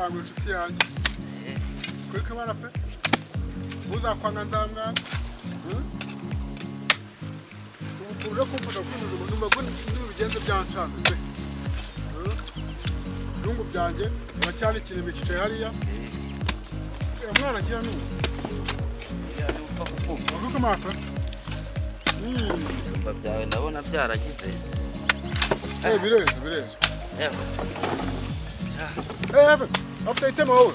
kwanga inshuti yanjye kuri kamana pe uzakwanga nzamwana uje kumfasha kwinjiza ubuzima bw'ibigenda byancana pe ibirungu byanjye biracyari ikintu bikicaye hariya umwana agira n'ubu wavuga amata ibijumba byawe ndabona byaragize bireze afite itema wowe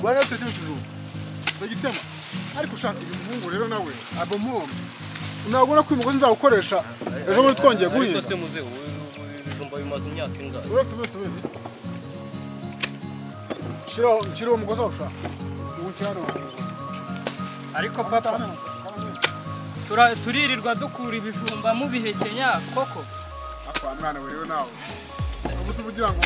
rwanda afite itema ikijumba igitema ariko ushaka umuhungu rero nawe abamombe nabona ko umugozi nzawukoresha ejo muri twongeye guhinga ariko se muze ibijumba bimaze imyaka ingahe uretse shira umugozi awushaka uwukirano ariko papa turirirwa dukura ibijumba mu bihekenya koko akwa mwana we rero nawe ubuze ubugira ngo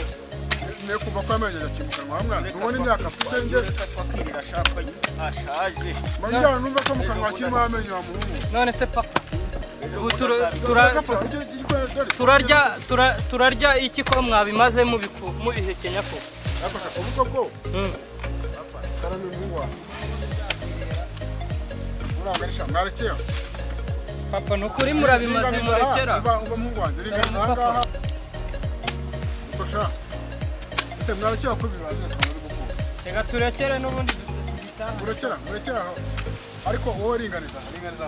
ne kuva kwa amenyo kimukanwa mwana ubone imyaka afite nge twakirira shaka ashaje manjyana numva ko mukanwa kirimo amenyo ya muhungu none se papa ubu turarya iki ko mwabimaze mu bihekenya ko akosha kuvuga ko karame muhungu uraganisha mwarekera papa nukuri murabimaze murekera uba muhungu wanjye ringaniza ahangaha ukosha mwarekera ko bibaze tega turekere n'ubundi dutaha murekera ariko wowe ringaniza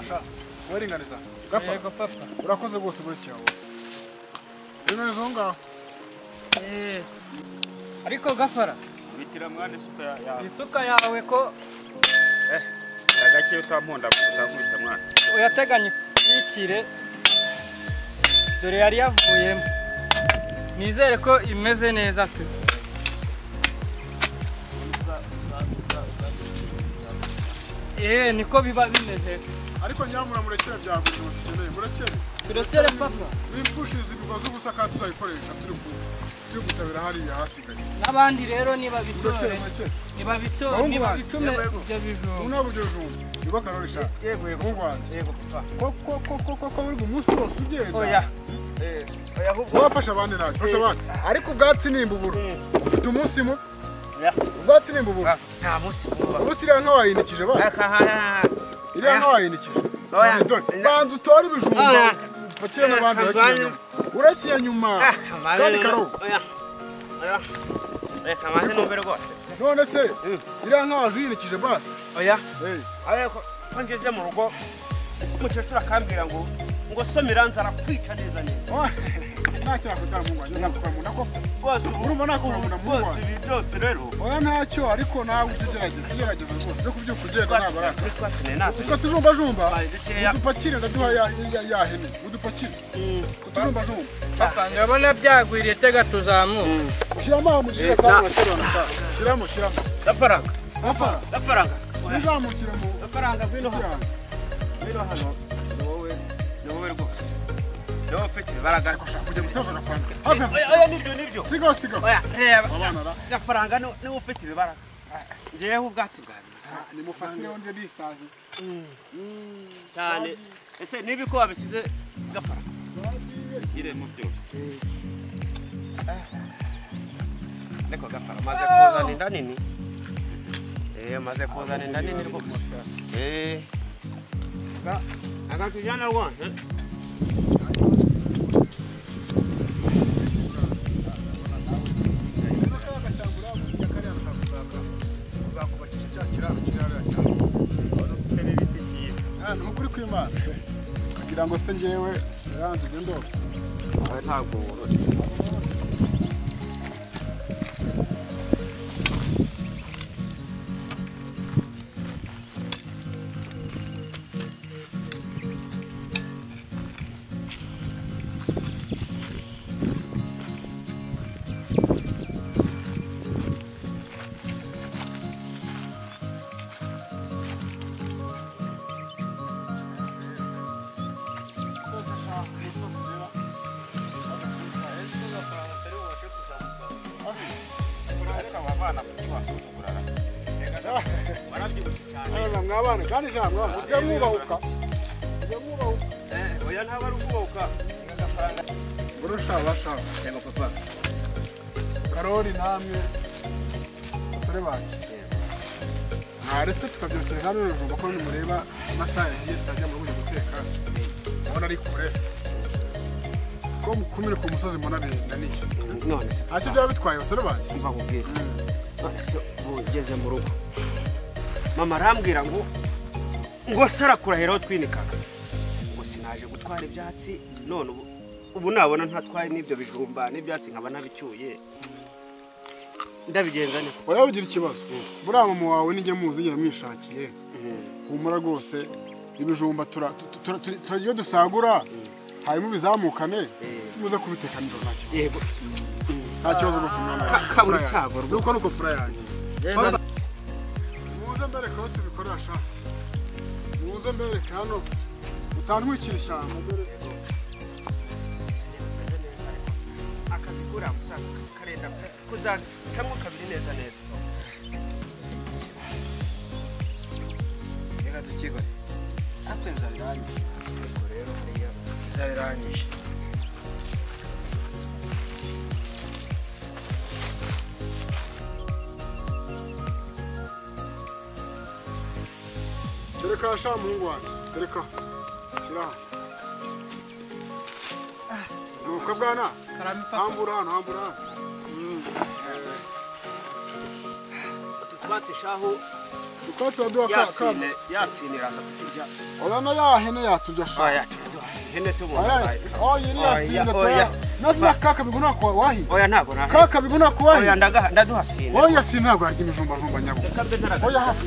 sha wowe ringaniza gafa yego papa urakoze rwose murekera wowe ringaniza aho ngaho ariko gafara bitira mwana isuka yawe ko agake utamponda utankubita mwana uyateganye ikire dore yari yavuyemo nizere ko imeze neza pe niko biba bimeze ariko nyamura murekera byagurira tukeneye murekere turekere papa wipfushize ibigozi ubusa kandi tuzayikoresha turi gutabira hariya hasigaye n'abandi rero niba bicume ibyo bijumba unabyo bijumba niba karorisha yego ngwanda yego papa ko muri umunsi wose ugenda oya wafasha abandi nawe fasha abandi ariko ubwatsi nimbubura ufite umunsi mu ubwatsi nimbubura nta munsi umunsi iriya nka wayinikije ba iriya nka wayinikije banza utore ibijumba fakira n'abandi urakiye nyuma kandi karo reka maze numve rwose none se iriya nka waje uyinikije basi oya ariko ko ngeze mu rugo umukecuru akambwira ngo somera nzara kwica neza ntacyo nakutara mu ngwanyo nakukamuna ko rwose urumva nakukamuna mu ngwanyo rwose ibi byose rero oya ntacyo ariko nawe ugerageza rwose byo kubyuka ugenda nabaraka twatsineye natwe utwo tujumbajumba udupakire ndaduha ya hene udupakire utujumbajumba papa ndabona byagwiriye tega tuzamuka shyiramo aho mugire kandi uraterana cyane shyiramo gafaranga uzamukire mu gafaranga bino hano ni wowe rwose niwo ufite imbaraga ariko shaka kujya gutoza agafaranga oya nibyo sigo oya reba gafaranga niwo ufite ibibaraga ngeyeho ubwatsi bwawe nimufatireho nde nisaje cyane ese niba ko wabisize gafaranga shyiremo byose ariko gafaranga maze kuzana inda nini maze kuzana inda nini rwose akatujyana rwose nukuri kw'Imana kugira ngo se ngewe yanze ugendo ntabwo mwabana kandi jamwe uzya mwubahuka oya ntabwo ari ukubahuka burusha bashaka yego papa karori namwe basore bacu ntaretse tukabyokera hano n'ibijumba ko nimureba amasaha yagiye tutajya mu rugo guteka ubona ari kure ko mukumire ku musozi mbona binaniye none se ntacyo byaba bitwaye basore bacu mva kubwira none se ugeze mu rugo mama arambwira ngo sarakuraheraho twinikaga ngo sinaje gutwara ibyatsi none ubu nabona ntatwaye n'ibyo bijumba n'ibyatsi nkaba nabicyuye ndabigenza niko oya ugira ikibazo buriya mama wawe nijye muzi igihe mwishakiye humura rwose ibijumba turagiye dusagura hanyuma bizamukane muze kubiteka nijoro ntacyo yego nta kibazo rwose mwana kabura cyago nuko fura yanjye muze mbereke aho tubikoresha muze mbereke hano utantwikira ishyamba akazi kura musaka karenda kuzacamo kabiri neza reka tukigore atwe nzabirangije ariko rero niyo nzabirangije tereka sha muhungu wanjye tereka shyira nuko bwana hambura hano tubatse shaho tukatse waduha yasine iraza kuturya orana ya hene yatujya sha oya hene se umuntu yiri yasine toya nasina kaka biguna ko wahi oya ntago nahe kaka biguna ko wahi oya ndaduha sine oya sine ntago arya imijumba nyabo oya hafi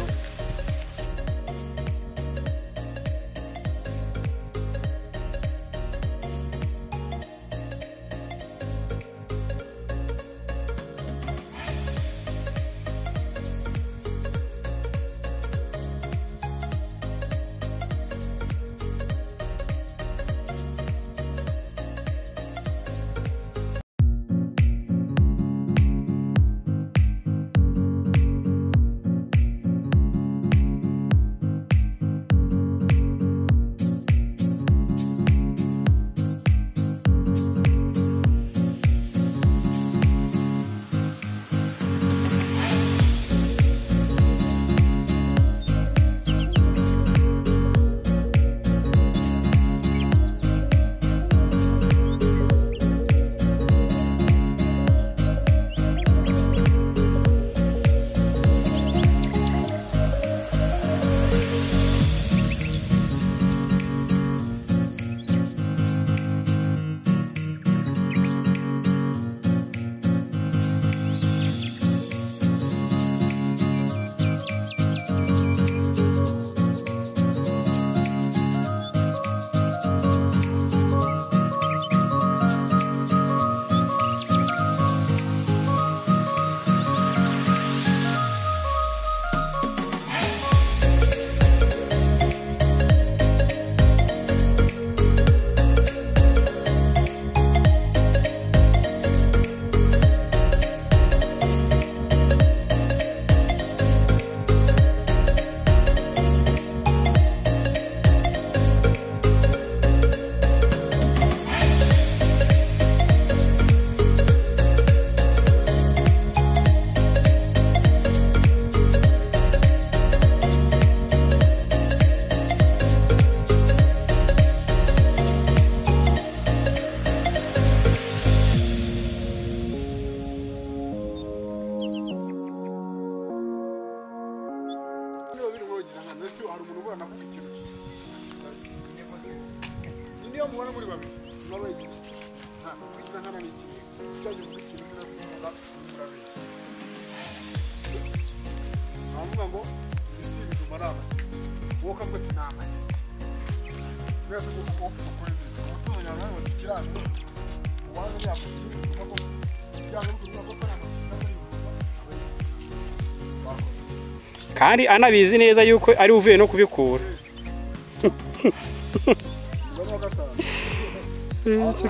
kandi anabizi neza yuko ari uvuye no kubikura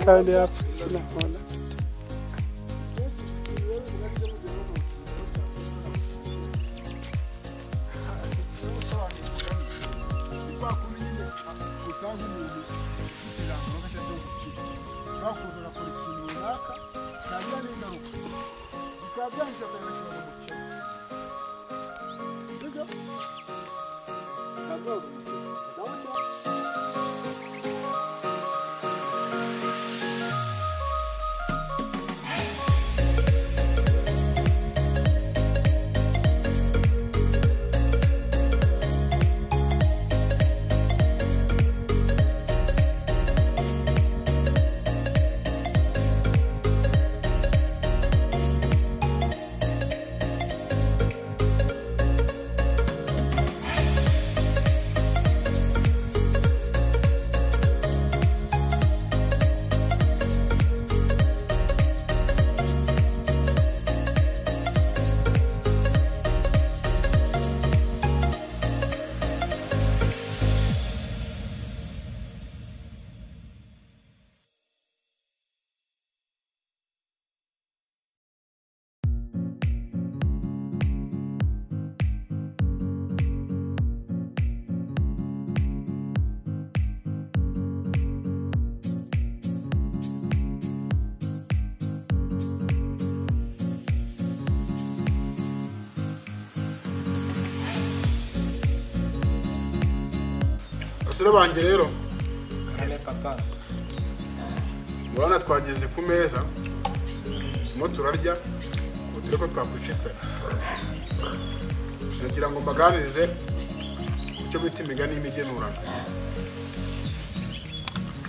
kandi yapfa sinakona sibyo basore banjye rero papa murabona twageze ku meza mo turarya dore ko twakwica isari nagira ngo mbaganirize icyo bita imigani y'imigenurano.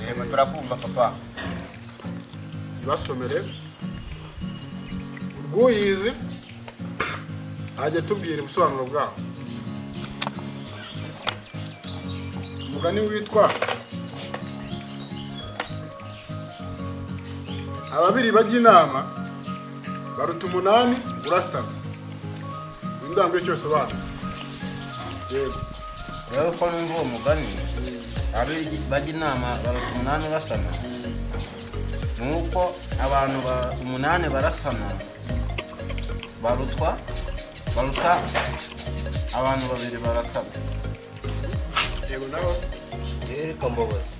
Yego turakumva papa. Ibasomere urwuyizi ajya tubwira ubusobanuro bwawo. Umugani witwa ababiri bajya inama baruta umunani urasana. Indambe cyose bana. Yego. Rero ko numva uwo mugani ababiri bajya inama baruta umunani urasana. Nuko abantu umunani barasana baruta abantu babiri barasana. Yego naho reka mbabaza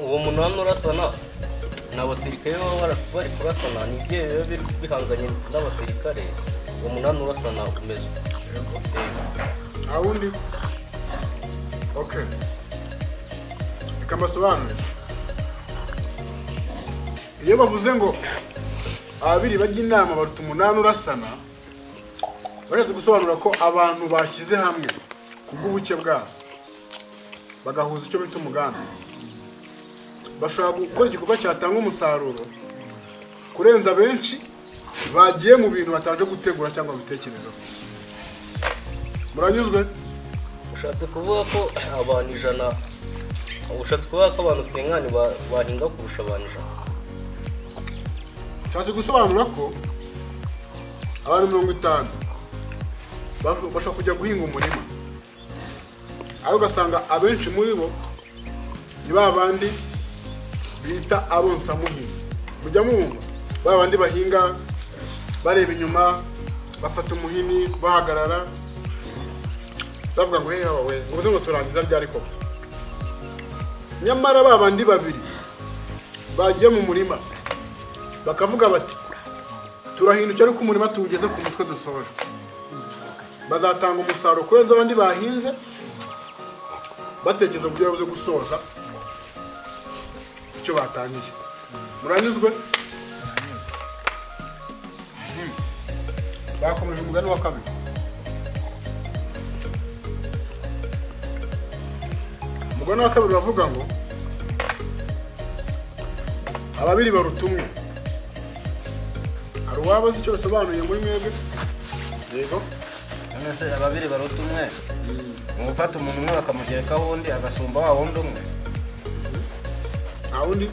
uwo munani urasana n'abasirikare baba bari kurasana ni ibyo rero biri bihanganye n'abasirikare uwo munani urasana umeze yego awundi okay ikambasobanure iyo bavuze ngo ababiri bajya inama baruta umunani urasana baretse gusobanura ko abantu bashyize hamwe kubw'ubuke bwabo bagahuza icyo bita umugambi bashobora gukora igikorwa cyatanga umusaruro kurenza benshi bagiye mu bintu batabanje gutegura cyangwa bitekerezo. Muranyuzwe? ushatse kuvuga ko abantu 100 ushatse kuvuga ko abantu 50 bahinga kurusha abantu 100. Cyase gusobanura ko abantu 50 bashobora kujya guhinga umurima ariko ugasanga abenshi muri bo ni babandi bita abonsa muhinga. Mujya mwumva babandi bahinga bareba inyuma bafata umuhini bahagarara bavuga ngo hehe wowe nguze ngo turangiza ryari koko. Nyamara babandi babiri bagiye mu murima bakavuga bati turahindukira ariko umurima tuwugeze ku mutwe dusoje bazatanga umusaruro kurenza abandi bahinze batekereza uburyo bwo gusoza icyo batangiye. Muranyuzwe? Bakomeje umugani wa kabiri. Umugani wa kabiri bavuga ngo ababiri baruta umwe. Hari uwabazi icyo bisobanuye muri mwebwe? Yego. None ababiri baruta umwe. Mufata umuntu umwe bakamugerekaho undi agasumba wa wundi umwe. Awundi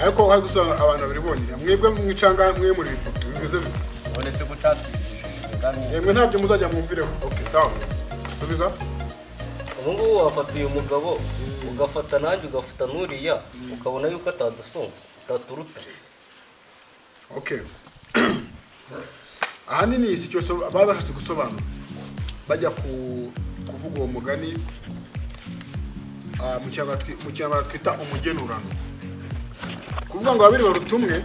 ariko hari gusanga abantu babiri bonyine mwebwe mwicanga mwe muri bifoto bivuze bite? Uretse gucata Yemwe ntabyo muzajya mwumvireho. Okay sawa. Subiza. Ubu wafata uyu mugabo ugafata nanjye ugafata nuriya ukabona yuko atadusonga taturuta. Okay. Ahanini isi cyose babashatse gusobanura bajya kuvuga uwo mugani mu cyangwa twita umugenurano. Kuvuga ngo ababiri baruta umwe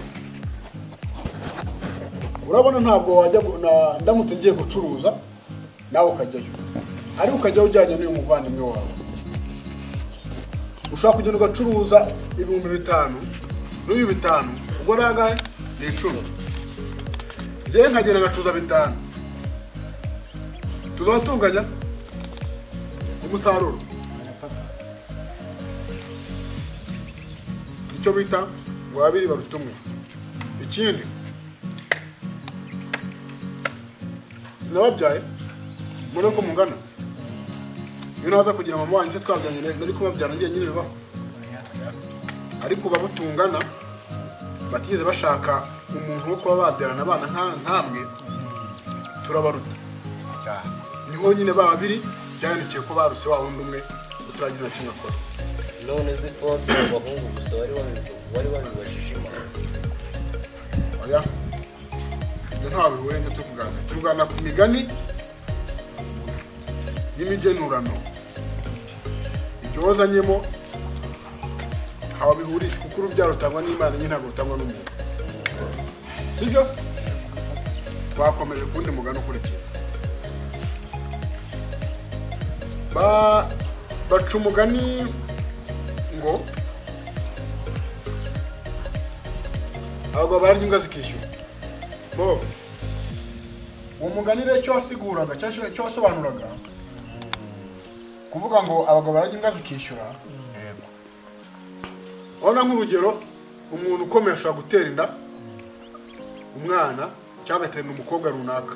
urabona ntabwo wajya ndamutse ngiye gucuruza nawe ukajyayo ariko ukajya ujyanye n'uyu muvandimwe wawe ushaka kugenda ugacuruza 5,000 n'uyu 5 ubwo nangahe ni 10 je nkagenda ngacuruza 5 tuzabatunganya umusaruro icyo bita ngo babiri barutumwe ikindi sinababyaye mbona ko mungana iyo naza kugira mama wanjye se twabyanye nari kubabyana ngiye nyine bibaho ariko babutungana batigeze bashaka umuntu wo kuba babyarana abana nkamwe turabaruta niho nyine babiri byandikiye ko baruse wa wundi umwe utaragize na kimwe akora none se ko abahungu gusa wari wabibajije oya ibyo ntawe bihure ngo tukuganira ku migani y'imigenurano ibyo wazanyemo hawa bihuriye kuko urubyaro rutangwa n'Imana nyine ntabwo rutangwa n'umuntu sibyo twakomeje kundi mugani ukurikira baca umugani ngo abagabo barya imbwa zikishyura bo uwo mugani rero icyo wasiguraga cyo wasobanuraga kuvuga ngo abagabo barya imbwa zikishyura urabona nk'urugero umuntu ukomeye ashobora gutera inda umwana cyangwa agatera inda umukobwa runaka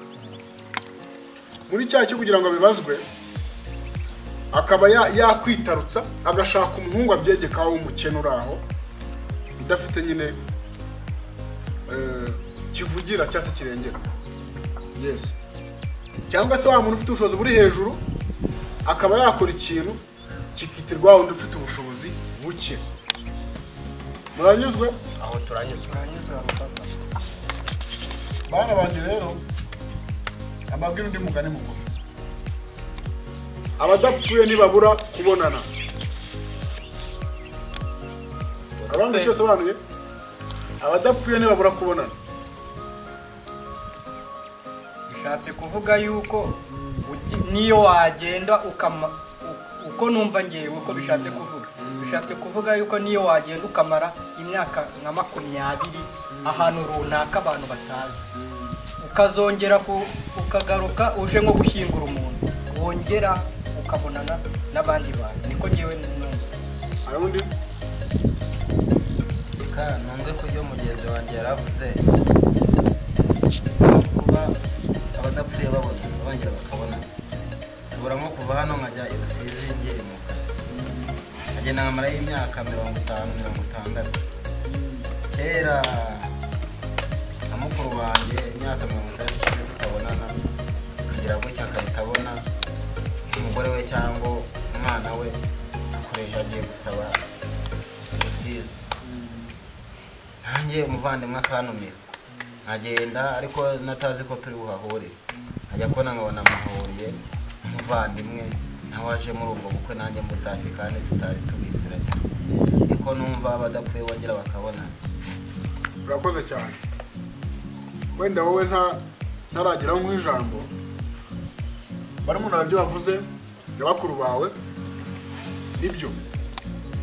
muri cyaha cyo kugira ngo abibazwe akaba yakwitarutsa agashaka umuhungu abyegekaho w'umukene uri aho udafite nyine kivugira cyangwa se kirengera yes cyangwa se wa muntu ufite ubushobozi buri hejuru akaba yakora ikintu kikitirwa undi ufite ubushobozi buke muranyuzwe aho turanyuzwe bana banjye rero amabwira undi mugani mugufi abadapfuye ntibabura kubonana abandi icyo sobanuye abadapfuye ntibabura kubonana bishatse kuvuga yuko niyo wagenda uko numva ngewe uko bishatse kuvuga yuko niyo wagenda ukamara imyaka nka 20 ahantu runaka abantu batazi ukazongera ukagaruka uje nko gushyingura umuntu wongera ukabonana n'abandi bantu niko ngewe numva arundi numve ko iyo mugenzi wanjye yaravuze kuba abadapfuye bongera bakabona tubura nko kuva hano nkajya i Rusizi ngere mu kazi nkagenda nkamara y'imyaka 50-60 kera na mukuru wanjye imyaka 60 tutabonana kugira ngo cyangwa akabona umugore we cyangwa umwana we akoresha agiye gusaba Rusizi nanjye umuvandimwe akantumira nkagenda ariko natazi ko turi buhahurire nkajya kubona nkabona amahuriye umuvandimwe nawe waje muri ubwo bukwe nanjye mutashye kandi tutari tubiziranye niko numva abadapfuye bongera bakabona urakoze cyane wenda wowe ntarageraho nk'ijambo barimo nabyo bavuze bakuru bawe nibyo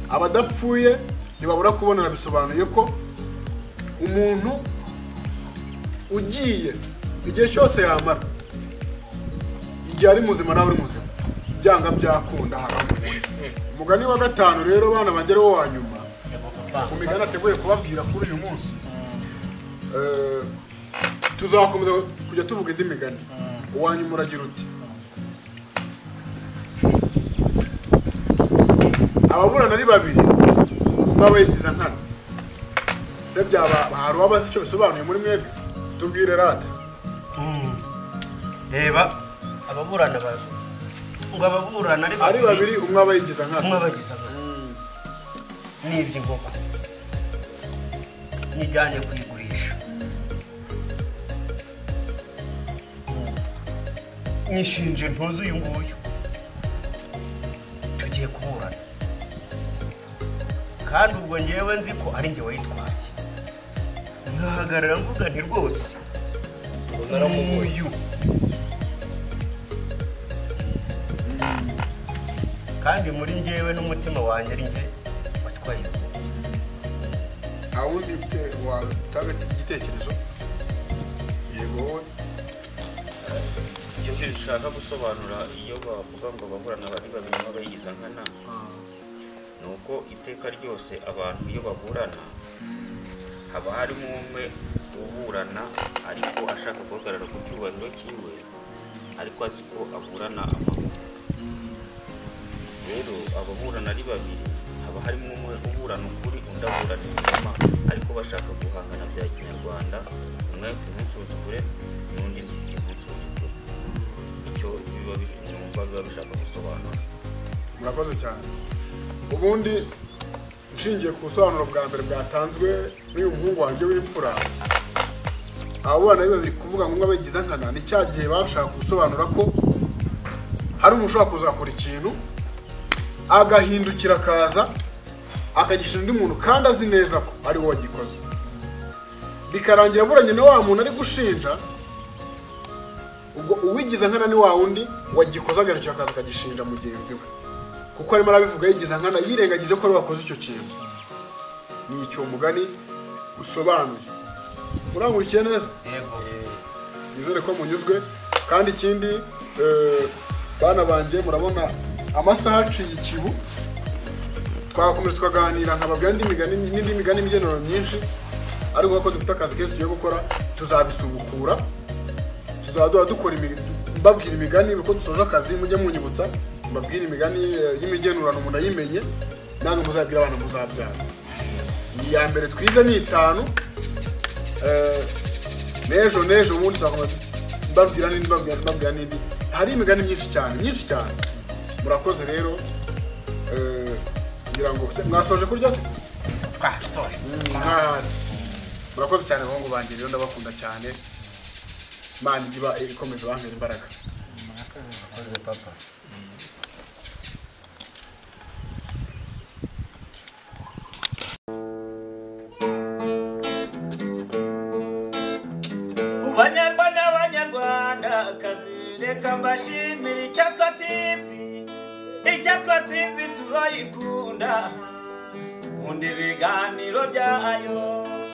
abadapfuye ntibabura kubonana bisobanuye ko umuntu ugiye igihe cyose yamara igihe ari muzima nawe uri muzima byanga byakunda haramuhurira umugani wa 5 rero bana bagere wo wanyuma ku migani ateguye kubabwira kuri uyu munsi tuzakomeza kujya tuvuga indi migani uwanyuma uragira uti ababurana ari babiri babayigiza nkana se byaba hari wabazi icyo bisobanuye muri mwebwe tubwire rata reba ababurana baje ngo ababurana ari babiri umwe abayigiza nkana nibyo inkoko nijyanye kuyigurisha nishinje ntuzi uyu nguyu tugiye kuburana kandi ubwo ngewe nzi ko ari njye wayitwaye ngahagarara mvuga nti rwose naramubonye kandi muri njyewe n'umutima wanjye ari njye watwaye nta wundi ufite watanga igitekerezo yego wowe icyo nshaka gusobanura iyo bavuga ngo baburana bari babiri bayigiza nkana ni uko iteka ryose abantu iyo baburana haba harimo umwe uburana ariko ashaka guhagarara ku cyubahiro cyiwe ariko azi ko aburana amahoro rero ababurana ari babiri haba harimo umwe uburana ukuri undi aburana ikinyoma ariko bashaka guhangana bya kinyarwanda umwe afite umunsi kure n'undi afite umunsi kure icyo biba bishaka gusobanura. murakoze cyane ubundi nshingiye ku busobanuro bwa mbere bwatanzwe n'uyu muhungu wanjye w'imfura abo bana babiri kuvuga ngo bagize nkana ni cya gihe bashaka gusobanura ko hari umuntu ushobora kuzakora ikintu agahindukira akaza akagishinja undi muntu kandi azi neza ko ari we wagikoze bikarangira buranye na wa muntu ari gushinja ubwo uwigize nkana ni wa wundi wagikoze agarukira akaza akagishinja mugenzi we kuko arimo arabivuga yigize nkana yirengagije ko ari wakoze icyo kintu ni icyo mugani usobanuye murangurikiye neza yego nizere ko munyuzwe kandi ikindi bana banje murabona amasaha aciye ikibu twakomeje tukaganira nkababwira n'indi migani imigenero myinshi ariko ko dufite akazi kenshi tugiye gukora tuzabisubukura tuzadora dukora mbabwira imigani uko dusoje akazi mujye munyibutsa mbabwira imigani y'imigenurano umuntu ayimenye namwe muzabwira abana muzabyara iya mbere twize ni 5 nejo ubundi tuzakomeza mbabwira n'indi hari imigani myinshi cyane murakoze rero kugira ngo mwasoje kurya se twasoje murakoze cyane abahungu banjye rero ndabakunda cyane Imana iba ikomeza bampera imbaraga murakoze papa Banyarwanda reka mbashimire Icyatwa TV turayikunda undi ibiganiro byayo